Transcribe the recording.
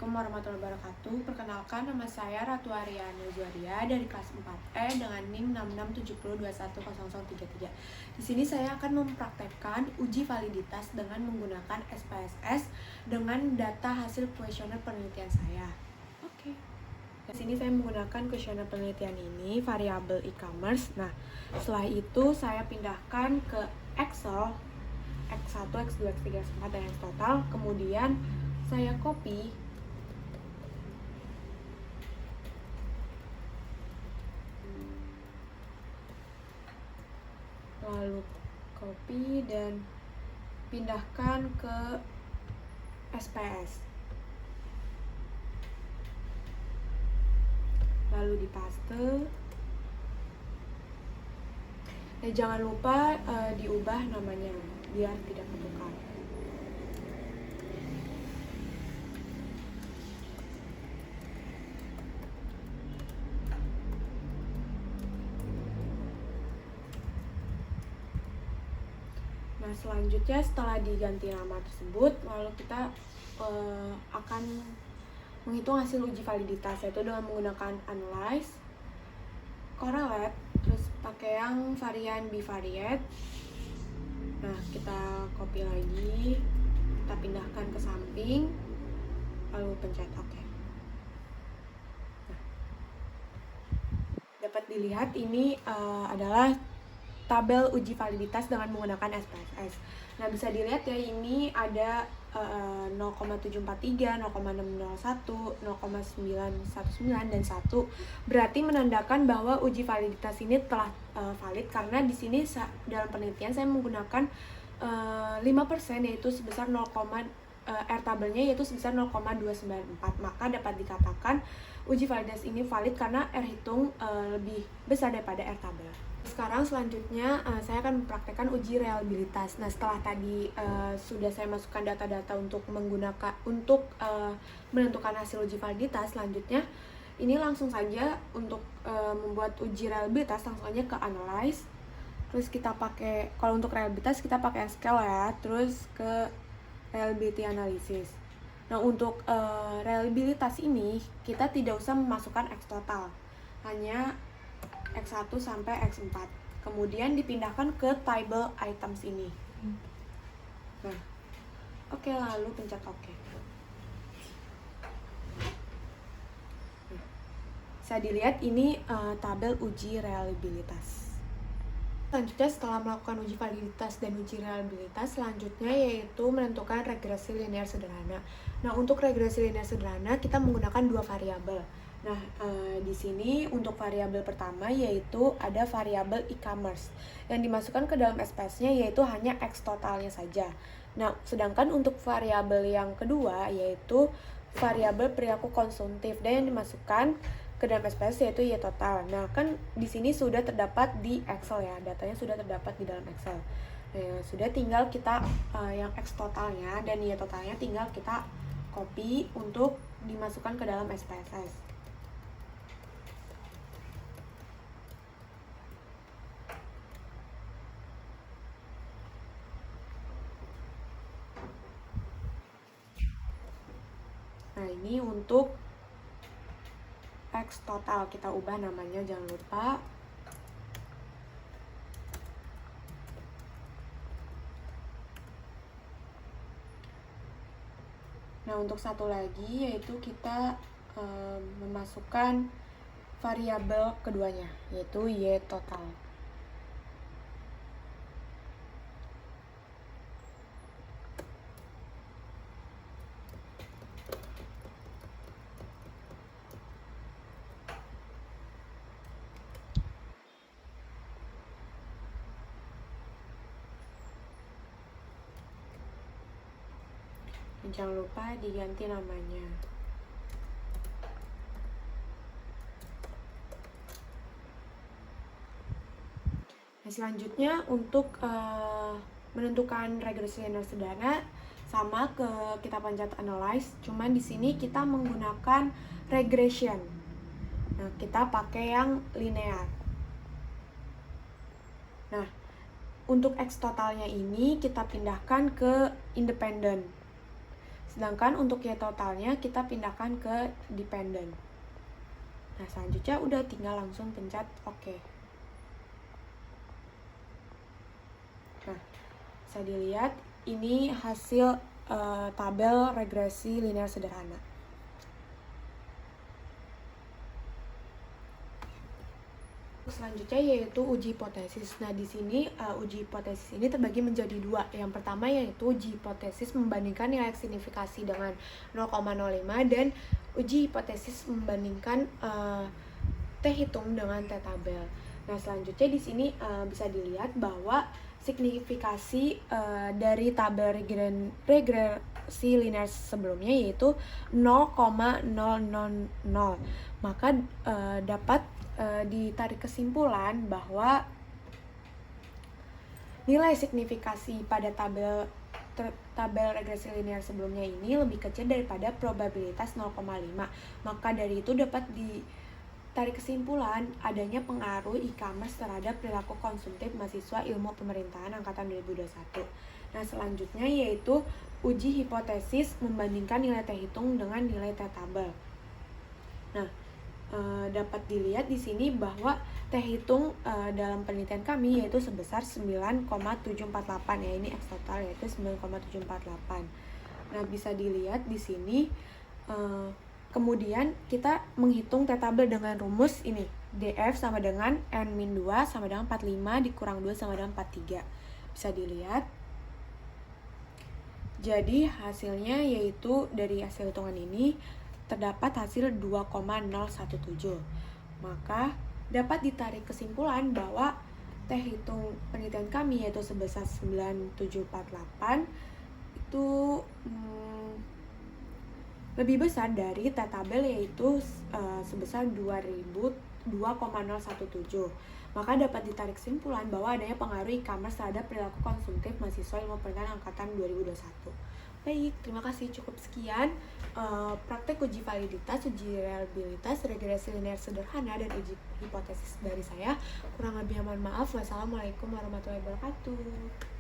Assalamualaikum warahmatullahi wabarakatuh. Perkenalkan, nama saya Ratu Ariana Zuaria dari kelas 4E dengan NIM 6670210033. Di sini saya akan mempraktekkan uji validitas dengan menggunakan SPSS dengan data hasil kuesioner penelitian saya. Oke. Di sini saya menggunakan kuesioner penelitian ini variabel e-commerce. Nah, setelah itu saya pindahkan ke Excel X1, X2, X3, X4 dan X total. Kemudian saya copy dan pindahkan ke SPS, lalu dipaste. Jangan lupa diubah namanya biar tidak ketukar. Nah, selanjutnya setelah diganti nama tersebut, lalu kita akan menghitung hasil uji validitas, yaitu dengan menggunakan analyze, correlate, terus pakai yang varian bivariate. Nah, kita copy lagi, kita pindahkan ke samping, lalu pencet OK. Nah, dapat dilihat ini adalah tabel uji validitas dengan menggunakan SPSS. Nah, bisa dilihat ya, ini ada 0,743, 0,601, 0,919 dan 1. Berarti menandakan bahwa uji validitas ini telah valid karena di sini dalam penelitian saya menggunakan 5% yaitu sebesar R tabelnya yaitu sebesar 0,294. Maka dapat dikatakan uji validitas ini valid karena R hitung lebih besar daripada R tabel. Sekarang selanjutnya saya akan mempraktekkan uji reliabilitas. Nah, setelah tadi sudah saya masukkan data-data untuk menentukan hasil uji validitas, selanjutnya ini langsung saja untuk membuat uji reliabilitas langsung aja ke analyze. Terus kita pakai, kalau untuk reliabilitas kita pakai scale ya, terus ke reliability analysis. Nah, untuk reliabilitas ini kita tidak usah memasukkan X total, hanya X1 sampai X4. Kemudian dipindahkan ke table items ini. Nah, oke, lalu pencet OK. Nah, bisa dilihat ini tabel uji reliabilitas. Selanjutnya, setelah melakukan uji validitas dan uji reliabilitas, selanjutnya yaitu menentukan regresi linear sederhana. Nah, untuk regresi linear sederhana kita menggunakan dua variabel. Nah, di sini untuk variabel pertama yaitu ada variabel e-commerce yang dimasukkan ke dalam SPS-nya yaitu hanya X totalnya saja. Nah, sedangkan untuk variabel yang kedua yaitu variabel perilaku konsumtif dan yang dimasukkan ke dalam SPS yaitu Y total. Nah, kan di sini sudah terdapat di Excel ya, datanya sudah terdapat di dalam Excel. Nah, sudah tinggal kita yang X totalnya dan Y totalnya tinggal kita copy untuk dimasukkan ke dalam SPSS. Nah, ini untuk X total, kita ubah namanya, jangan lupa. Nah, untuk satu lagi yaitu kita memasukkan variabel keduanya yaitu Y total. Jangan lupa diganti namanya. Nah, selanjutnya untuk menentukan regresi linear sederhana sama kita pencet analyze, cuman di sini kita menggunakan regression. Nah, kita pakai yang linear. Nah, untuk X totalnya ini kita pindahkan ke independent. Sedangkan untuk Y totalnya kita pindahkan ke dependent. Nah, selanjutnya udah tinggal langsung pencet OK. Nah, bisa dilihat ini hasil tabel regresi linear sederhana. Selanjutnya yaitu uji hipotesis. Nah, di sini uji hipotesis ini terbagi menjadi dua. Yang pertama yaitu uji hipotesis membandingkan nilai signifikasi dengan 0,05 dan uji hipotesis membandingkan T hitung dengan T tabel. Nah, selanjutnya di sini bisa dilihat bahwa signifikasi dari tabel regresi linear sebelumnya yaitu 0,000. Maka dapat ditarik kesimpulan bahwa nilai signifikasi pada tabel regresi linear sebelumnya ini lebih kecil daripada probabilitas 0,5. Maka dari itu dapat ditarik kesimpulan adanya pengaruh e-commerce terhadap perilaku konsumtif mahasiswa ilmu pemerintahan angkatan 2021. Nah, selanjutnya yaitu uji hipotesis membandingkan nilai T hitung dengan nilai T tabel. Nah, dapat dilihat di sini bahwa T hitung dalam penelitian kami yaitu sebesar 9,748 ya, ini X total yaitu 9,748. Nah, bisa dilihat di sini kemudian kita menghitung T tabel dengan rumus ini, DF sama dengan N-2 sama dengan 45 dikurang 2 sama dengan 43. Bisa dilihat. Jadi hasilnya yaitu dari hasil hitungan ini terdapat hasil 2,017. Maka dapat ditarik kesimpulan bahwa T hitung penelitian kami yaitu sebesar 9748 itu lebih besar dari T tabel yaitu sebesar 2,017. Maka dapat ditarik kesimpulan bahwa adanya pengaruh e-commerce terhadap perilaku konsumtif mahasiswa ilmu pengetahuan angkatan 2021. Baik, terima kasih, cukup sekian praktek uji validitas, uji reliabilitas, regresi linear sederhana, dan uji hipotesis dari saya. Kurang lebih mohon maaf. Wassalamualaikum warahmatullahi wabarakatuh.